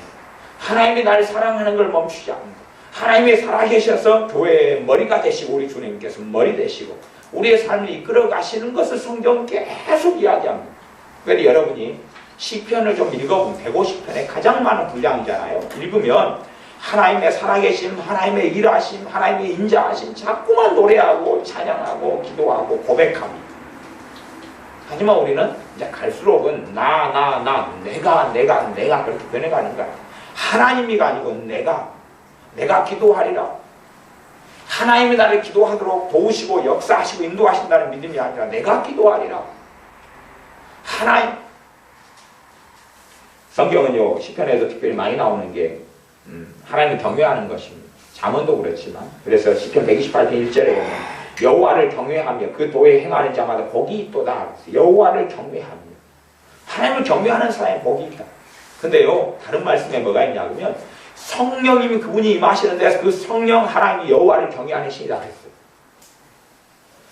하나님이 나를 사랑하는 걸 멈추지 않는다. 하나님이 살아계셔서 교회의 머리가 되시고 우리 주님께서 머리 되시고 우리의 삶을 이끌어 가시는 것을 성경은 계속 이야기합니다. 그래서 여러분이 시편을 좀 읽어보면 150편에 가장 많은 분량이잖아요. 읽으면 하나님의 살아계심, 하나님의 일하심, 하나님의 인자하심 자꾸만 노래하고 찬양하고 기도하고 고백합니다. 하지만 우리는 이제 갈수록은 내가 그렇게 변해가는 거야. 하나님이가 아니고 내가 기도하리라. 하나님이 나를 기도하도록 도우시고 역사하시고 인도하신다는 믿음이 아니라 내가 기도하리라. 하나님. 성경은요 시편에도 특별히 많이 나오는 게 하나님을 경외하는 것입니다. 잠언도 그렇지만 그래서 시편 128편 1절에 보면 여호와를 경외하며 그 도에 행하는 자마다 복이 있도다. 여호와를 경외하며 하나님을 경외하는 사람의 복이 있다. 근데요 다른 말씀에 뭐가 있냐 그러면 성령님이 그분이 임하시는 데서 그 성령 하나님이 여호와를 경외하는 신이다 그랬어요.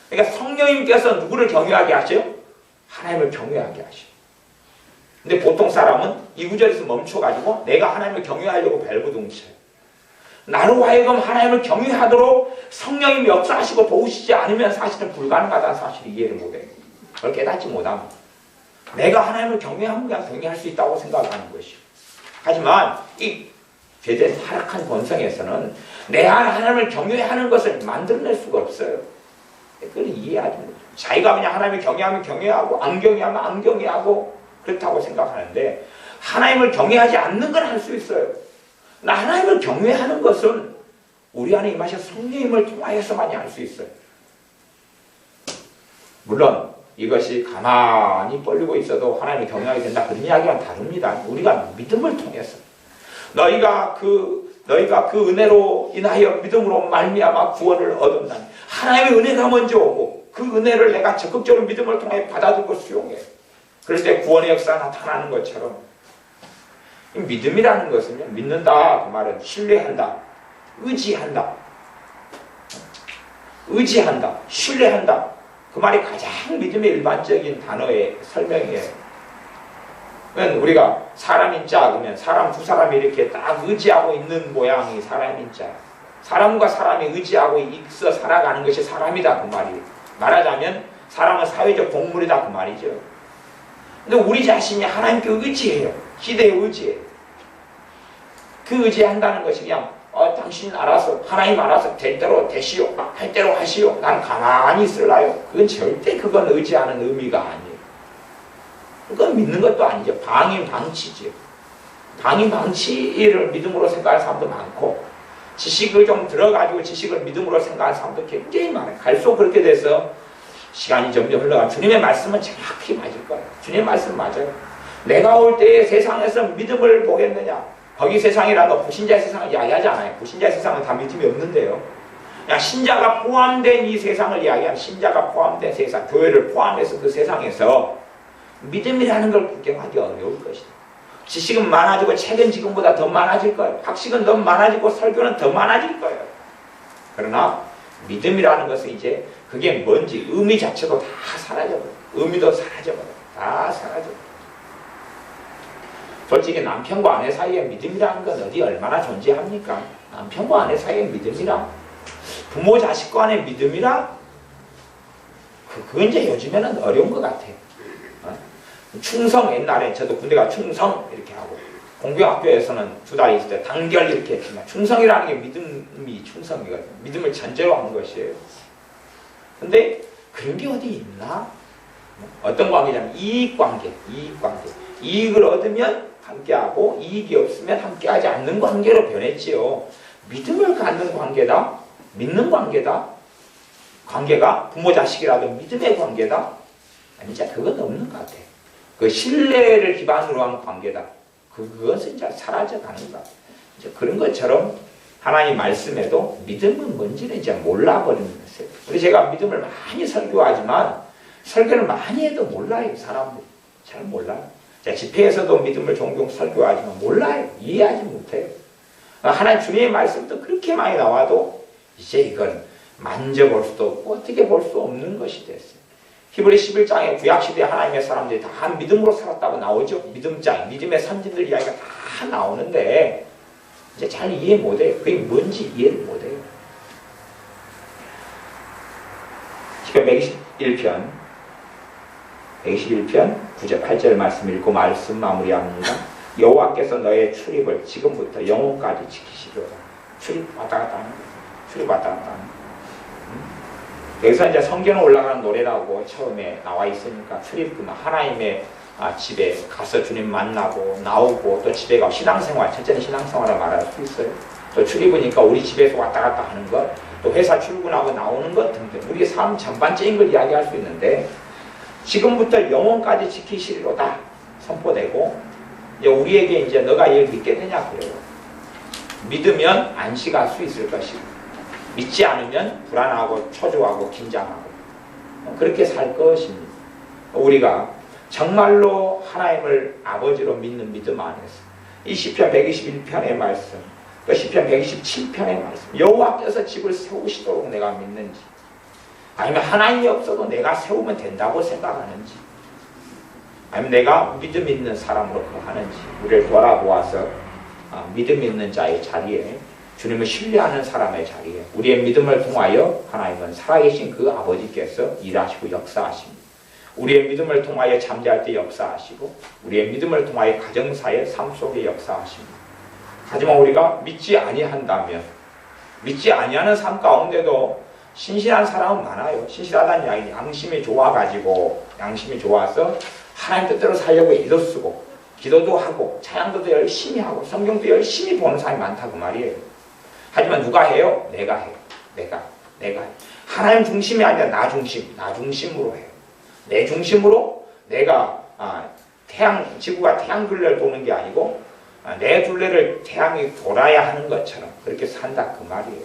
그러니까 성령님께서 누구를 경외하게 하죠? 하나님을 경외하게 하셔. 근데 보통 사람은 이 구절에서 멈춰가지고 내가 하나님을 경외하려고 발버둥쳐요. 나로 하여금 하나님을 경외하도록 성령님이 역사하시고 도우시지 않으면 사실은 불가능하다는 사실을 이해를 못해요. 그걸 깨닫지 못합니다. 내가 하나님을 경외하면 그냥 경외할 수 있다고 생각하는 것이요. 하지만 이 죄된 타락한 본성에서는 내가 하나님을 경외하는 것을 만들어낼 수가 없어요. 그걸 이해하지 못해요. 자기가 그냥 하나님을 경외하면 경외하고 안 경외하면 안 경외하고 그렇다고 생각하는데 하나님을 경외하지 않는 건 할 수 있어요. 나 하나님을 경외하는 것은 우리 안에 임하신 성령님을 통하여서만이 할 수 있어요. 물론 이것이 가만히 뻘리고 있어도 하나님을 경외하게 된다 그런 이야기가 다릅니다. 우리가 믿음을 통해서 너희가 그 은혜로 인하여 믿음으로 말미암아 구원을 얻었나니 하나님의 은혜가 먼저 오고 그 은혜를 내가 적극적으로 믿음을 통해 받아들고 수용해. 그럴 때 구원의 역사가 나타나는 것처럼 믿음이라는 것은요 믿는다 그 말은 신뢰한다, 의지한다, 신뢰한다 그 말이 가장 믿음의 일반적인 단어의 설명이에요. 우리가 사람인자 그러면 사람 두 사람이 이렇게 딱 의지하고 있는 모양이 사람인자. 사람과 사람이 의지하고 있어 살아가는 것이 사람이다 그 말이에요. 말하자면 사람은 사회적 동물이다 그 말이죠. 근데 우리 자신이 하나님께 의지해요. 시대에 의지해요. 그 의지한다는 것이 그냥 당신 알아서 하나님 알아서 될 대로 되시오. 할 대로 하시오. 난 가만히 있을라요. 그건 절대 그건 의지하는 의미가 아니에요. 그건 믿는 것도 아니죠. 방임방치죠. 방임방치를 믿음으로 생각하는 사람도 많고 지식을 좀 들어가지고 지식을 믿음으로 생각하는 사람도 굉장히 많아요. 갈수록 그렇게 돼서 시간이 점점 흘러가면 주님의 말씀은 정확히 맞을 거예요. 주님의 말씀 맞아요. 내가 올 때에 세상에서 믿음을 보겠느냐. 거기 세상이라는 거 불신자의 세상을 이야기하지 않아요. 불신자의 세상은 다 믿음이 없는데요. 그냥 신자가 포함된 이 세상을 이야기하는 신자가 포함된 세상, 교회를 포함해서 그 세상에서 믿음이라는 걸 구경하기 어려울 것이다. 지식은 많아지고 책은 지금보다 더 많아질 거예요. 학식은 더 많아지고 설교는 더 많아질 거예요. 그러나 믿음이라는 것은 이제 그게 뭔지 의미 자체도 다 사라져버려요. 의미도 사라져버려요. 다 사라져버려요. 솔직히 남편과 아내 사이에 믿음이라는 건 어디 얼마나 존재합니까? 남편과 아내 사이에 믿음이라 부모 자식 간의 믿음이라 그건 이제 요즘에는 어려운 것 같아요. 충성 옛날에 저도 군대가 충성 이렇게 하고 공병학교에서는 두 달 있을 때 단결 이렇게 했지만 충성이라는 게 믿음이 충성이거든요. 믿음을 전제로 하는 것이에요. 근데 그런 게 어디 있나? 어떤 관계냐면 이익관계. 이익을 얻으면 함께하고 이익이 없으면 함께하지 않는 관계로 변했지요. 믿음을 갖는 관계다? 믿는 관계다? 관계가 부모 자식이라도 믿음의 관계다? 아니, 진짜 그건 없는 것 같아요. 그 신뢰를 기반으로 한 관계다. 그것은 이제 사라져가는 것. 이제 그런 것처럼 하나님 말씀에도 믿음은 뭔지는 이제 몰라버리는 것이에요. 그래서 제가 믿음을 많이 설교하지만 설교를 많이 해도 몰라요. 사람들이 잘 몰라요. 집회에서도 믿음을 종종 설교하지만 몰라요. 이해하지 못해요. 하나님 주님의 말씀도 그렇게 많이 나와도 이제 이건 만져볼 수도 없고 어떻게 볼 수 없는 것이 됐어요. 히브리 11장에 구약시대 하나님의 사람들이 다 믿음으로 살았다고 나오죠. 믿음장, 믿음의 선진들 이야기가 다 나오는데 이제 잘 이해 못해요. 그게 뭔지 이해를 못해요. 시편 121편 9절 8절 말씀 읽고 말씀 마무리합니다. 여호와께서 너의 출입을 지금부터 영혼까지 지키시리로다. 출입 왔다 갔다 하는 거예요. 출입 왔다 갔다 하는 거예요. 여기서 이제 성경에 올라가는 노래라고 처음에 나와 있으니까 출입구나. 하나님의 집에 가서 주님 만나고 나오고 또 집에 가고 신앙생활, 첫째는 신앙생활을 말할 수 있어요. 또 출입이니까 우리 집에서 왔다 갔다 하는 것, 또 회사 출근하고 나오는 것 등등 우리의 삶 전반적인 걸 이야기할 수 있는데 지금부터 영혼까지 지키시리로다 선포되고 이제 우리에게 이제 너가 이를 믿겠느냐 그래요. 믿으면 안식할 수 있을 것이고 믿지 않으면 불안하고 초조하고 긴장하고 그렇게 살 것입니다. 우리가 정말로 하나님을 아버지로 믿는 믿음 안에서 이 시편 121편의 말씀 또 시편 127편의 말씀 여호와께서 집을 세우시도록 내가 믿는지 아니면 하나님이 없어도 내가 세우면 된다고 생각하는지 아니면 내가 믿음 있는 사람으로 거하는지 우리를 돌아보아서 믿음 있는 자의 자리에 주님을 신뢰하는 사람의 자리에 우리의 믿음을 통하여 하나님은 살아계신 그 아버지께서 일하시고 역사하십니다. 우리의 믿음을 통하여 잠잘 때 역사하시고 우리의 믿음을 통하여 가정사의 삶 속에 역사하십니다. 하지만 우리가 믿지 아니한다면 믿지 아니하는 삶 가운데도 신실한 사람은 많아요. 신실하다는 이야기는 양심이 좋아가지고 양심이 좋아서 하나님 뜻대로 살려고 애도 쓰고 기도도 하고 찬양도 열심히 하고 성경도 열심히 보는 사람이 많다 그 말이에요. 하지만 누가 해요? 내가 해요. 내가 해요. 하나님 중심이 아니라 나 중심으로 해요. 내 중심으로 내가 지구가 태양 둘레를 도는 게 아니고 내 둘레를 태양이 돌아야 하는 것처럼 그렇게 산다 그 말이에요.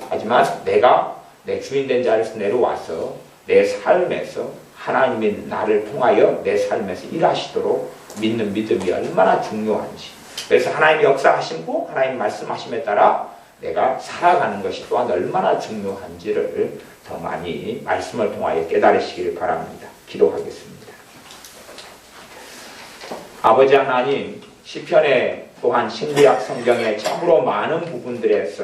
하지만 내가 내 주인된 자리에서 내려와서 내 삶에서 하나님이 나를 통하여 내 삶에서 일하시도록 믿는 믿음이 얼마나 중요한지 그래서 하나님이 역사하시고 하나님 말씀하심에 따라 내가 살아가는 것이 또한 얼마나 중요한지를 더 많이 말씀을 통하여 깨달으시기를 바랍니다. 기도하겠습니다. 아버지 하나님 시편에 또한 신구약 성경에 참으로 많은 부분들에서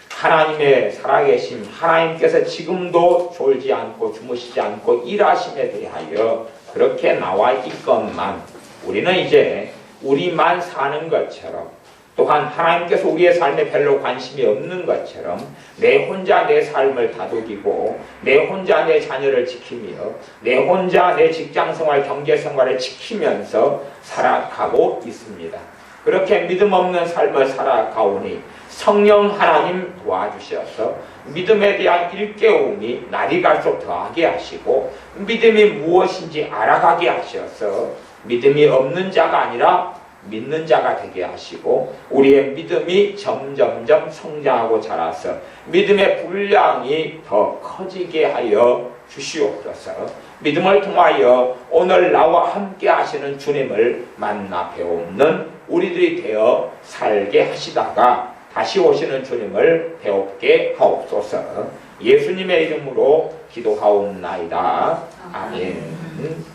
하나님의 살아계심 하나님께서 지금도 졸지 않고 주무시지 않고 일하심에 대하여 그렇게 나와 있건만 우리는 이제 우리만 사는 것처럼 또한 하나님께서 우리의 삶에 별로 관심이 없는 것처럼 내 혼자 내 삶을 다독이고 내 혼자 내 자녀를 지키며 내 혼자 내 직장생활 경제생활을 지키면서 살아가고 있습니다. 그렇게 믿음 없는 삶을 살아가오니 성령 하나님 도와주셔서 믿음에 대한 일깨움이 날이 갈수록 더하게 하시고 믿음이 무엇인지 알아가게 하셔서 믿음이 없는 자가 아니라 믿는 자가 되게 하시고 우리의 믿음이 점점점 성장하고 자라서 믿음의 분량이 더 커지게 하여 주시옵소서. 믿음을 통하여 오늘 나와 함께 하시는 주님을 만나 배우는 우리들이 되어 살게 하시다가 다시 오시는 주님을 배웁게 하옵소서. 예수님의 이름으로 기도하옵나이다. 아멘.